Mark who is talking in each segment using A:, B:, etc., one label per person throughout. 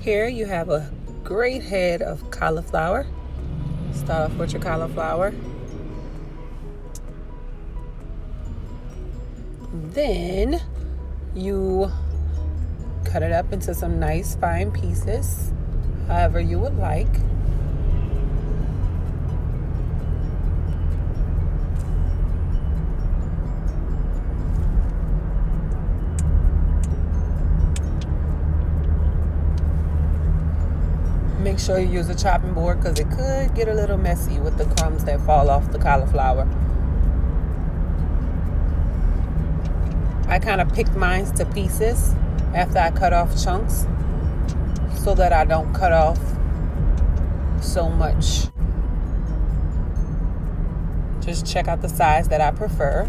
A: Here you have a great head of cauliflower. Start off with your cauliflower. Then you cut it up into some nice fine pieces, however you would like. Make sure you use a chopping board because it could get a little messy with the crumbs that fall off the cauliflower. I kind of picked mine to pieces after I cut off chunks so that I don't cut off so much. Just check out the size that I prefer.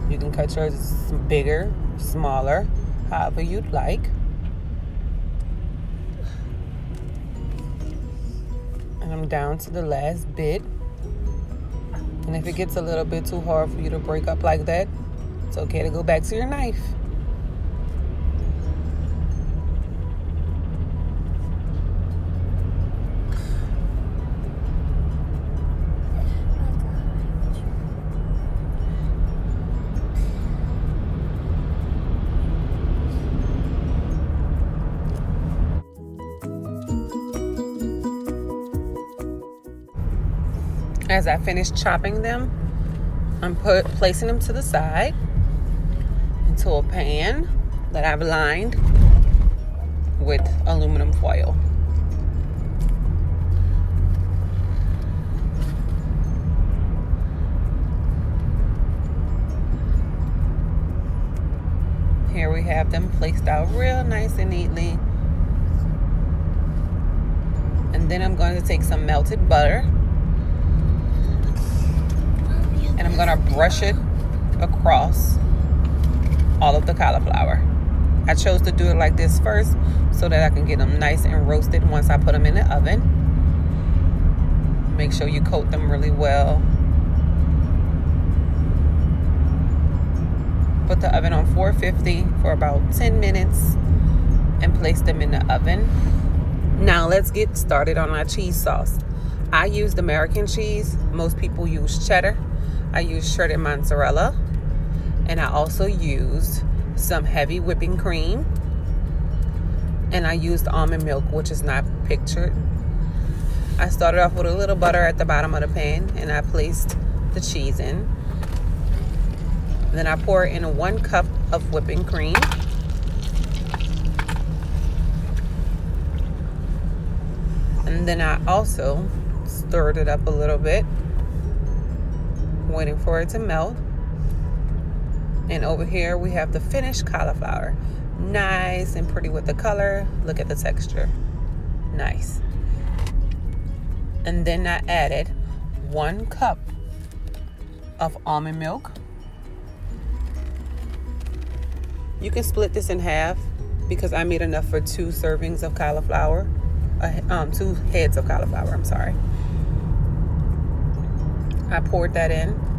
A: You can cut yours bigger, smaller, however you'd like. And I'm down to the last bit. And if it gets a little bit too hard for you to break up like that, it's okay to go back to your knife. As I finish chopping them, I'm placing them to the side into a pan that I've lined with aluminum foil. Here we have them placed out real nice and neatly. And then I'm going to take some melted butter and I'm gonna brush it across all of the cauliflower. I chose to do it like this first so that I can get them nice and roasted once I put them in the oven. Make sure you coat them really well. Put the oven on 450 for about 10 minutes and place them in the oven. Now let's get started on our cheese sauce. I used American cheese. Most people use cheddar. I used shredded mozzarella, and I also used some heavy whipping cream, and I used almond milk, which is not pictured. I started off with a little butter at the bottom of the pan, and I placed the cheese in. Then I pour in 1 cup of whipping cream. And then I also stirred it up a little bit, waiting for it to melt. And over here we have the finished cauliflower. Nice and pretty with the color. Look at the texture. Nice. And then I added 1 cup of almond milk. You can split this in half because I made enough for 2 servings of cauliflower. 2 heads of cauliflower, I'm sorry. I poured that in.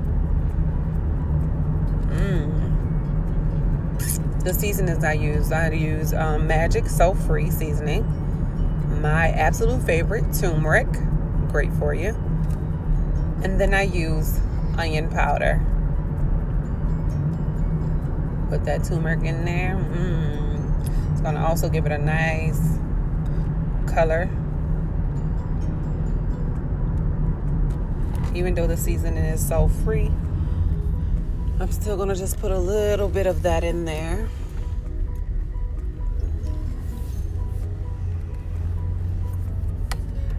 A: The seasonings I use Magic Salt-Free seasoning. My absolute favorite, turmeric. Great for you. And then I use onion powder. Put that turmeric in there. It's going to also give it a nice color. Even though the seasoning is salt-free, I'm still gonna just put a little bit of that in there.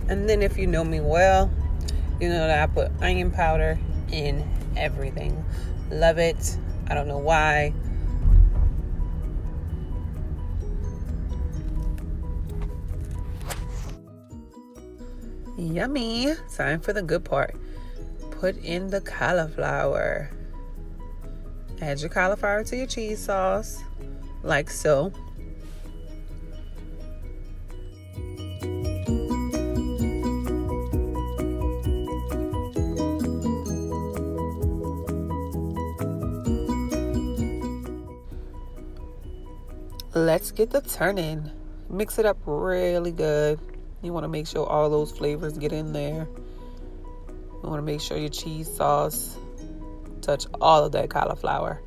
A: And then if you know me well, you know that I put onion powder in everything. Love it. I don't know why. Yummy. Time for the good part. Put in the cauliflower. Add your cauliflower to your cheese sauce, like so. Let's get the turning. Mix it up really good. You want to make sure all those flavors get in there. You want to make sure your cheese sauce touch all of that cauliflower.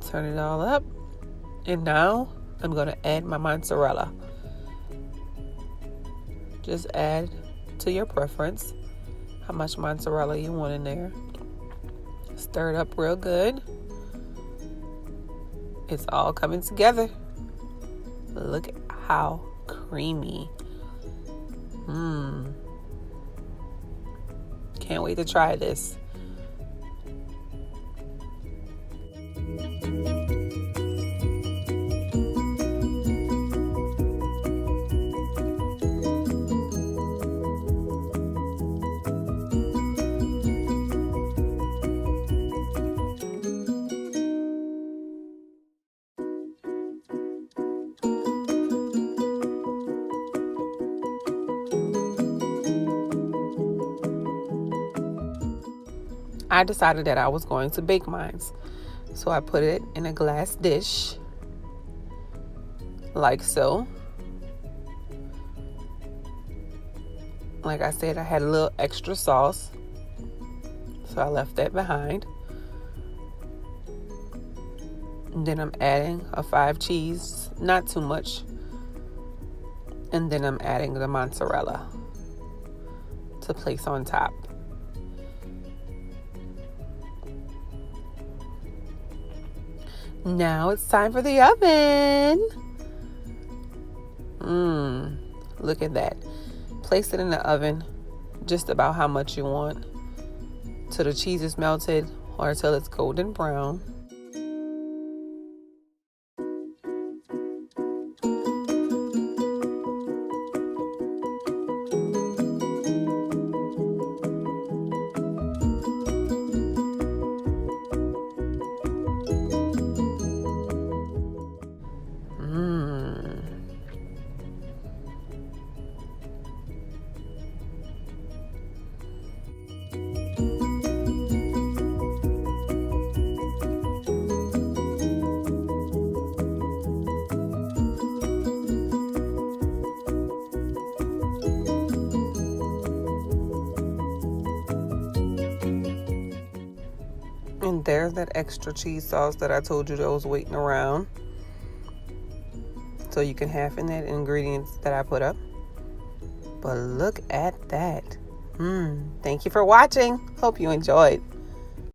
A: Turn it all up. And now I'm going to add my mozzarella. Just add to your preference how much mozzarella you want in there. Stir it up real good. It's all coming together. Look at how creamy. Can't wait to try this. I decided that I was going to bake mine. So I put it in a glass dish, like so. Like I said, I had a little extra sauce, so I left that behind. And then I'm adding a 5 cheese, not too much. And then I'm adding the mozzarella to place on top. Now it's time for the oven. Look at that. Place it in the oven just about how much you want, till the cheese is melted or till it's golden brown. And there's that extra cheese sauce that I told you that was waiting around. So you can have in that ingredients that I put up. But look at that. Thank you for watching. Hope you enjoyed.